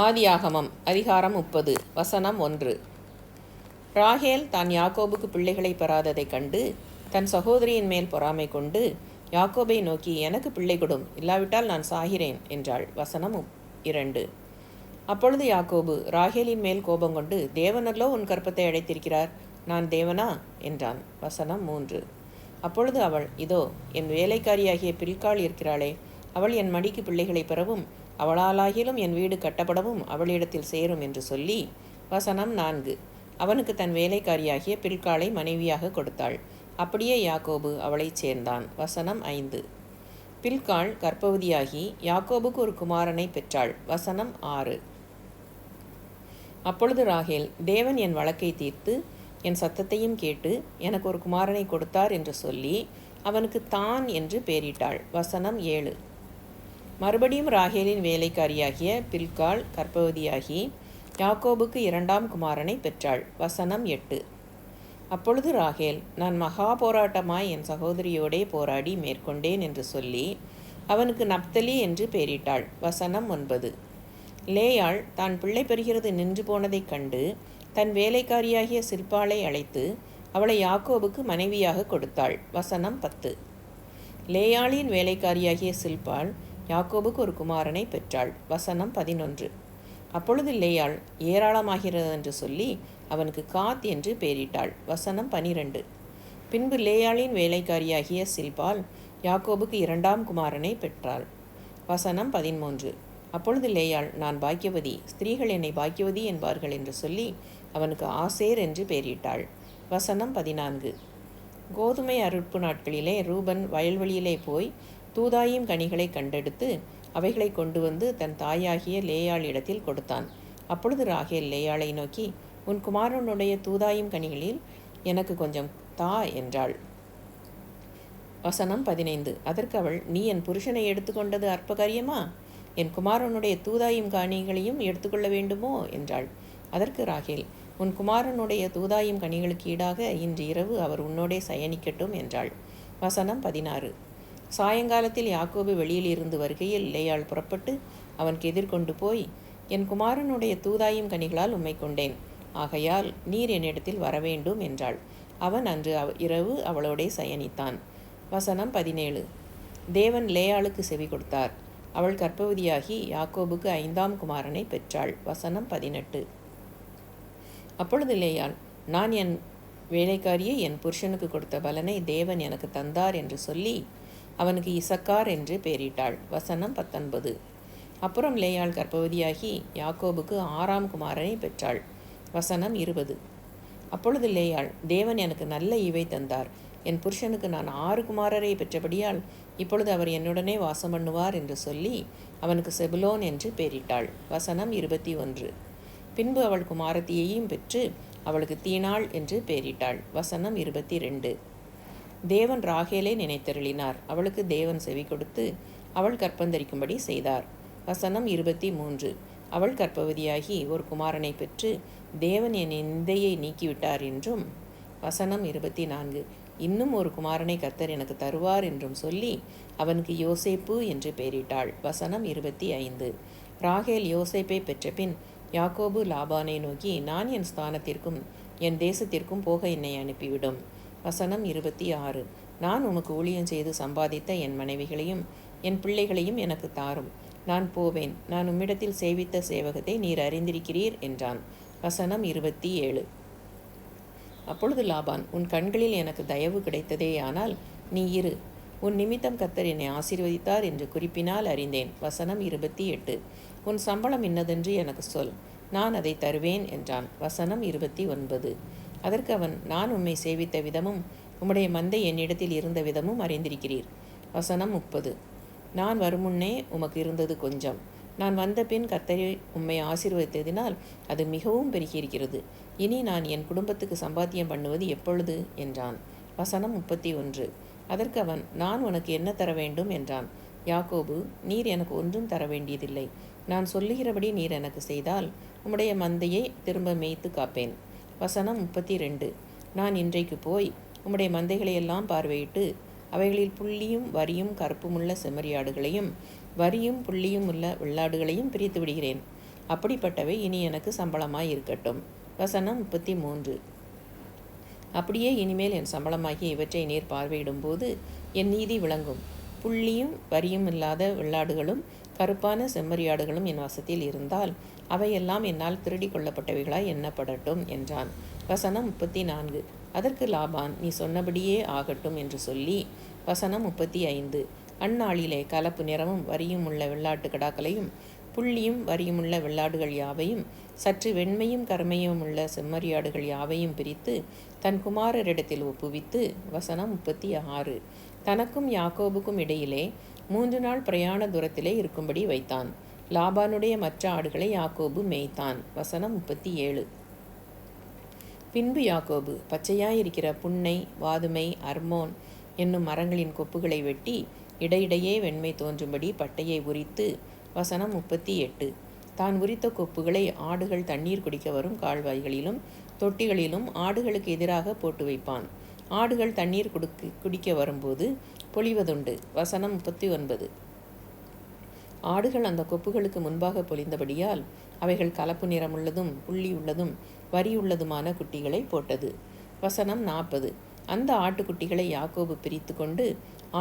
ஆதியாகமம் அதிகாரம் 30 வசனம் 1. ராகேல் தான் யாக்கோபுக்கு பிள்ளைகளை பெறாததைக் கண்டு தன் சகோதரியின் மேல் பொறாமை கொண்டு யாக்கோபை நோக்கி, எனக்கு பிள்ளை கொடும், இல்லாவிட்டால் நான் சாகிறேன் என்றாள். வசனம் 2. அப்பொழுது யாக்கோபு ராகேலின் மேல் கோபம் கொண்டு, தேவனல்லோ உன் கற்பத்தை அடைத்திருக்கிறார், நான் தேவனா என்றான். வசனம் 3. அப்பொழுது அவள், இதோ என் வேலைக்காரியாகிய பில்காள் இருக்கிறாளே, அவள் என் மடிக்கு பிள்ளைகளை பெறவும் அவளாலாகிலும் என் வீடு கட்டப்படவும் அவளிடத்தில் சேரும் என்று சொல்லி, வசனம் 4. அவனுக்கு தன் வேலைக்காரியாகிய பில்காளை மனைவியாக கொடுத்தாள். அப்படியே யாக்கோபு அவளைச் சேர்ந்தான். வசனம் 5. பில்காள் கர்ப்பவதியாகி யாக்கோபுக்கு ஒரு குமாரனை பெற்றாள். வசனம் 6. அப்பொழுது ராகேல், தேவன் என் வழக்கை தீர்த்து என் சத்தத்தையும் கேட்டு எனக்கு ஒரு குமாரனை கொடுத்தார் என்று சொல்லி அவனுக்கு தான் என்று பெயரிட்டாள். வசனம் 7. மறுபடியும் ராகேலின் வேலைக்காரியாகிய பில்காள் கர்ப்பவதியாகி யாக்கோபுக்கு 2ஆம் குமாரனை பெற்றாள். வசனம் 8. அப்பொழுது ராகேல், நான் மகா போராட்டமாய் என் சகோதரியோடே போராடி மேற்கொண்டேன் என்று சொல்லி அவனுக்கு நப்தலி என்று பெயரிட்டாள். வசனம் 9. லேயாள் தான் பிள்ளை பெறுகிறது நின்று போனதைக் கண்டு தன் வேலைக்காரியாகிய சில்பாளை அழைத்து அவளை யாக்கோபுக்கு மனைவியாக கொடுத்தாள். வசனம் 10. லேயாளின் வேலைக்காரியாகிய சில்பாள் யாக்கோபுக்கு ஒரு குமாரனை பெற்றாள். வசனம் 11. அப்பொழுது லேயாள் ஏராளமாகிறது என்று சொல்லி அவனுக்கு காத் என்று பெயரிட்டாள். வசனம் 12. பின்பு லேயாளின் வேலைக்காரியாகிய சில்பாள் யாக்கோபுக்கு 2ஆம் குமாரனை பெற்றாள். வசனம் 13. அப்பொழுது லேயாள், நான் பாக்கியவதி, ஸ்திரீகள் என்னை பாக்கியவதி என்பார்கள் என்று சொல்லி அவனுக்கு ஆசேர் என்று பெயரிட்டாள். வசனம் 14. கோதுமை அறுப்பு நாட்களிலே ரூபன் வயல்வெளியிலே போய் தூதாயும் கனிகளை கண்டெடுத்து அவைகளை கொண்டு வந்து தன் தாயாகிய லேயாளிடத்தில் கொடுத்தான். அப்பொழுது ராகேல் லேயாளை நோக்கி, உன் குமாரனுடைய தூதாயும் கனிகளில் எனக்கு கொஞ்சம் தா என்றாள். வசனம் 15. அதற்கு அவள், நீ என் புருஷனை எடுத்துக்கொண்டது அற்ப காரியமா? என் குமாரனுடைய தூதாயும் கனிகளையும் எடுத்துக்கொள்ள வேண்டுமோ என்றாள். அதற்கு ராகேல், உன் குமாரனுடைய தூதாயும் கனிகளுக்கு ஈடாக இன்று இரவு அவர் உன்னோடே சயனிக்கட்டும் என்றாள். வசனம் 16. சாயங்காலத்தில் யாக்கோபு வெளியில் இருந்து வருகையில் லேயாள் புறப்பட்டு அவனுக்கு எதிர்கொண்டு போய், என் குமாரனுடைய தூதாயும் கனிகளால் உம்மை கொண்டேன், ஆகையால் நீர் என்னிடத்தில் வரவேண்டும் என்றாள். அவன் அன்று இரவு அவளோடே சயனித்தான். வசனம் 17. தேவன் லேயாளுக்கு செவி கொடுத்தார். அவள் கர்ப்பவதியாகி யாக்கோபுக்கு 5ஆம் குமாரனை பெற்றாள். வசனம் 18. அப்பொழுது லேயாள், நான் என் வேலைக்காரியை என் புருஷனுக்கு கொடுத்த பலனை தேவன் எனக்கு தந்தார் என்று சொல்லி அவனுக்கு இசக்கார் என்று பெயரிட்டாள். வசனம் 19. அப்புறம் லேயாள் கர்ப்பவதியாகி யாக்கோபுக்கு 6ஆம் குமாரனை பெற்றாள். வசனம் 20. அப்பொழுது லேயாள், தேவன் எனக்கு நல்ல ஈவை தந்தார், என் புருஷனுக்கு நான் 6 குமாரரை பெற்றபடியால் இப்பொழுது அவர் என்னுடனே வாசம் பண்ணுவார் என்று சொல்லி அவனுக்கு செபுலோன் என்று பெயரிட்டாள். வசனம் 21. பின்பு அவள் குமாரத்தியையும் பெற்று அவளுக்கு தீனாள் என்று பெயரிட்டாள். வசனம் 22. தேவன் ராகேலை நினைத்தருளினார். அவளுக்கு தேவன் செவி கொடுத்து அவள் கற்பந்தரிக்கும்படி செய்தார். வசனம் 23. அவள் கர்ப்பவதியாகி ஒரு குமாரனை பெற்று தேவன் என் நிந்தையை நீக்கிவிட்டார் என்றும், வசனம் 24. இன்னும் ஒரு குமாரனை கர்த்தர் எனக்கு தருவார் என்றும் சொல்லி அவனுக்கு யோசேப்பு என்று பெயரிட்டாள். வசனம் 25. ராகேல் யோசேப்பை பெற்றபின் யாக்கோபு லாபானை நோக்கி, நான் என் ஸ்தானத்திற்கும் என் தேசத்திற்கும் போக என்னை அனுப்பிவிடும். வசனம் 26. நான் உமக்கு ஊழியம் செய்து சம்பாதித்த என் மனைவிகளையும் என் பிள்ளைகளையும் எனக்கு தாரும், நான் போவேன், நான் உம்மிடத்தில் சேவித்த சேவகத்தை நீர் அறிந்திருக்கிறீர் என்றான். வசனம் 27. அப்பொழுது லாபான், உன் கண்களில் எனக்கு தயவு கிடைத்ததேயானால் நீ இரு, உன் நிமித்தம் கர்த்தர் என்னை ஆசீர்வதித்தார் என்று குறிப்பினால் அறிந்தேன். வசனம் 28. உன் சம்பளம் இன்னதென்று எனக்கு சொல், நான் அதை தருவேன் என்றான். வசனம் 29. அதற்கு அவன், நான் உம்மை சேவித்த விதமும் உம்முடைய மந்தை என்னிடத்தில் இருந்த விதமும் அறிந்திருக்கிறீர். வசனம் 30. நான் வருமுன்னே உமக்கு இருந்தது கொஞ்சம், நான் வந்த பின் கர்த்தரை உம்மை ஆசீர்வதித்ததினால் அது மிகவும் பெருகியிருக்கிறது, இனி நான் என் குடும்பத்துக்கு சம்பாத்தியம் பண்ணுவது எப்பொழுது என்றான். வசனம் 31. அதற்கு அவன், நான் உனக்கு என்ன தர வேண்டும் என்றான். யாக்கோபு, நீர் எனக்கு ஒன்றும் தர வேண்டியதில்லை, நான் சொல்லுகிறபடி நீர் எனக்கு செய்தால் உம்முடைய மந்தையை திரும்ப மேய்த்து காப்பேன். வசனம் 32. நான் இன்றைக்கு போய் உம்முடைய மந்தைகளையெல்லாம் பார்வையிட்டு அவைகளில் புள்ளியும் வரியும் கருப்புமுள்ள செம்மறியாடுகளையும் வரியும் புள்ளியும் உள்ள வெள்ளாடுகளையும் பிரித்து விடுகிறேன். அப்படிப்பட்டவை இனி எனக்கு சம்பளமாய் இருக்கட்டும். வசனம் 33. அப்படியே இனிமேல் என் சம்பளமாகிய இவற்றை நீர் பார்வையிடும்போது என் நீதி விளங்கும். புள்ளியும் வரியும் இல்லாத வெள்ளாடுகளும் கருப்பான செம்மறியாடுகளும் என் வசத்தில் இருந்தால் அவையெல்லாம் என்னால் திருடி கொள்ளப்பட்டவைகளாய் எண்ணப்படட்டும் என்றான். வசனம் 34. அதற்கு லாபான், நீ சொன்னபடியே ஆகட்டும் என்று சொல்லி. வசனம் 35. அந்நாளிலே கலப்பு நிறமும் வரியும் உள்ள வெள்ளாட்டு கடாக்களையும் புள்ளியும் வரியுமுள்ள வெள்ளாடுகள் யாவையும் சற்று வெண்மையும் கருமையும் உள்ள செம்மறியாடுகள் யாவையும் பிரித்து தன் குமாரரிடத்தில் ஒப்புவித்து. வசனம் 36. தனக்கும் யாக்கோபுக்கும் இடையிலே 3 நாள் பிரயாண தூரத்திலே இருக்கும்படி வைத்தான். லாபானுடைய மற்ற ஆடுகளை யாக்கோபு மேய்த்தான். வசனம் 37. பின்பு யாக்கோபு பச்சையாயிருக்கிற புன்னை, வாதுமை, அர்மோன் என்னும் மரங்களின் கொப்புகளை வெட்டி இடையிடையே வெண்மை தோன்றும்படி பட்டையை உரித்து. வசனம் 38. தான் உரித்த கொப்புகளை ஆடுகள் தண்ணீர் குடிக்க வரும் கால்வாய்களிலும் தொட்டிகளிலும் ஆடுகளுக்கு எதிராக போட்டு வைப்பான். ஆடுகள் தண்ணீர் குடிக்க வரும்போது பொழிவதுண்டு. வசனம் 39. ஆடுகள் அந்த கொப்புகளுக்கு முன்பாக பொழிந்தபடியால் அவைகள் கலப்பு நிறமுள்ளதும் புள்ளி உள்ளதும் வரி உள்ளதுமான குட்டிகளை போட்டது. வசனம் 40. அந்த ஆட்டுக்குட்டிகளை யாக்கோபு பிரித்து கொண்டு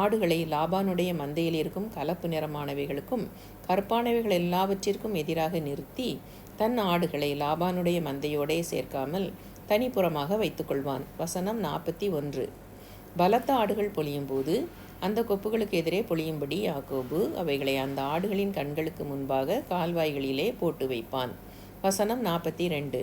ஆடுகளை லாபானுடைய மந்தையில் இருக்கும் கலப்பு நிறமானவைகளுக்கும் கருப்பானவைகள் எல்லாவற்றிற்கும் எதிராக நிறுத்தி தன் ஆடுகளை லாபானுடைய மந்தையோடே சேர்க்காமல் தனிப்புறமாக வைத்துக்கொள்வான். வசனம் 41. பலத்த ஆடுகள் பொழியும் போது அந்த கொப்புகளுக்கு எதிரே பொழியும்படி யாக்கோபு அவைகளை அந்த ஆடுகளின் கண்களுக்கு முன்பாக கால்வாய்களிலே போட்டு வைப்பான். வசனம் 42.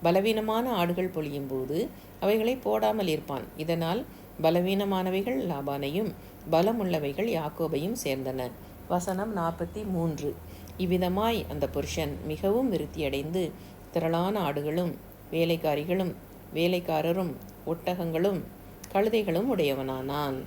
பலவீனமான ஆடுகள் பொழியும் போது அவைகளை போடாமல் இருப்பான். இதனால் பலவீனமானவைகள் லாபானையும் பலமுள்ளவைகள் யாக்கோபையும் சேர்ந்தன. வசனம் 43. இவ்விதமாய் அந்த புருஷன் மிகவும் விருத்தியடைந்து திரளான ஆடுகளும் வேலைக்காரிகளும் வேலைக்காரரும் ஒட்டகங்களும் கழுதைகளும் உடையவனானான்.